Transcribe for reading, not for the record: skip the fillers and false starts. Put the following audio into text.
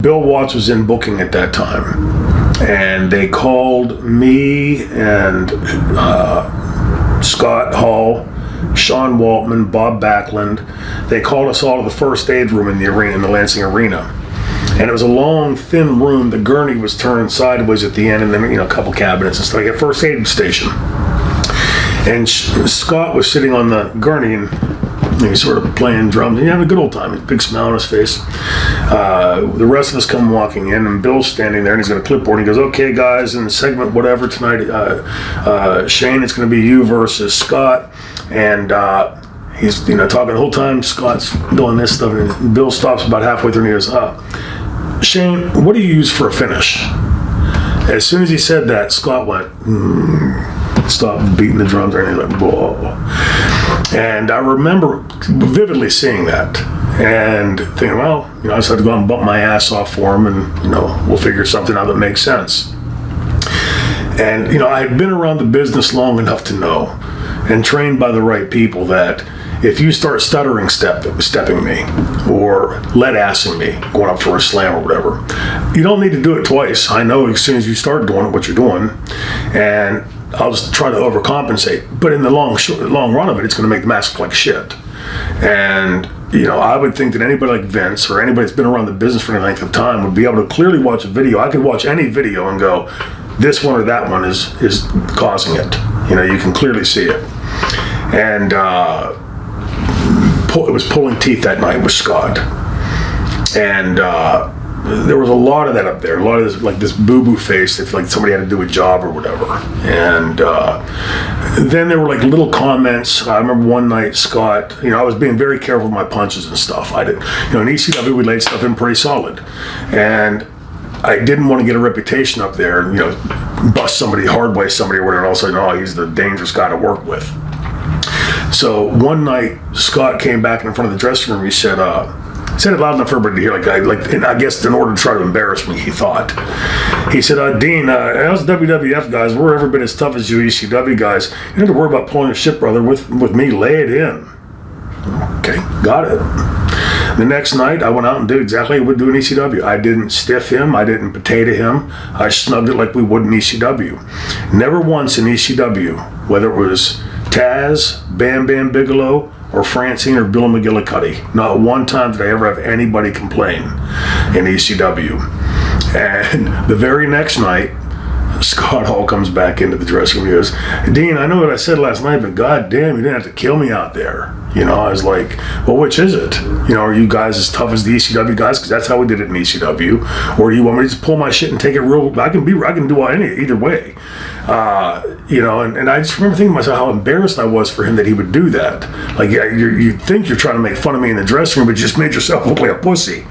Bill Watts was in booking at that time, and they called me and Scott Hall, Sean Waltman, Bob Backlund. They called us all to the first aid room in the arena, in the Lansing Arena. And it was a long, thin room. The gurney was turned sideways at the end, and then a couple cabinets and stuff, like a first aid station. And Scott was sitting on the gurney, and he's sort of playing drums, and having a good old time. A big smile on his face. The rest of us come walking in, and Bill's standing there, and he's got a clipboard. And he goes, "Okay, guys, in the segment whatever tonight, Shane, it's going to be you versus Scott." And he's talking the whole time. Scott's doing this stuff, and Bill stops about halfway through, and he goes, "Shane, what do you use for a finish?" As soon as he said that, Scott went, stopped beating the drums, and he went, "Whoa." And I remember vividly seeing that and thinking, well, I just have to go out and bump my ass off for him, and we'll figure something out that makes sense. And I had been around the business long enough to know, and trained by the right people, that if you start stuttering stepping me or lead-assing me, going up for a slam or whatever, you don't need to do it twice. I know as soon as you start doing it what you're doing, and I'll just try to overcompensate. But in the long run of it, it's going to make the match look like shit. And I would think that anybody like Vince, or anybody that's been around the business for any length of time, would be able to clearly watch a video. I could watch any video and go, this one or that one is causing it. You can clearly see it. And it was pulling teeth that night with Scott. And there was a lot of that up there. A lot of this, like this boo-boo face, if like somebody had to do a job or whatever. And then there were like little comments. I remember one night, Scott, I was being very careful with my punches and stuff. I did, in ECW, we laid stuff in pretty solid. And I didn't want to get a reputation up there and, bust somebody, hard-way somebody or whatever, and all of a sudden, oh, he's the dangerous guy to work with. So one night, Scott came back in front of the dressing room. He said it loud enough for everybody to hear, and I guess in order to try to embarrass me, he thought. He said, "Dean, us WWF guys, we're every bit as tough as you ECW guys. You don't have to worry about pulling a shit, brother. With me, lay it in." Okay, got it. The next night, I went out and did exactly what I would do in ECW. I didn't stiff him. I didn't potato him. I snugged it like we would in ECW. Never once in ECW, whether it was Taz, Bam Bam Bigelow, or Francine or Bill McGillicuddy, not one time did I ever have anybody complain in ECW. And the very next night, Scott Hall comes back into the dressing room. He goes, "Dean, I know what I said last night, but goddamn, you didn't have to kill me out there." I was like, well, which is it? Are you guys as tough as the ECW guys? Because that's how we did it in ECW. Or do you want me to just pull my shit and take it real? I can do either way. And I just remember thinking to myself how embarrassed I was for him that he would do that. Like, you think you're trying to make fun of me in the dressing room, but you just made yourself look like a pussy.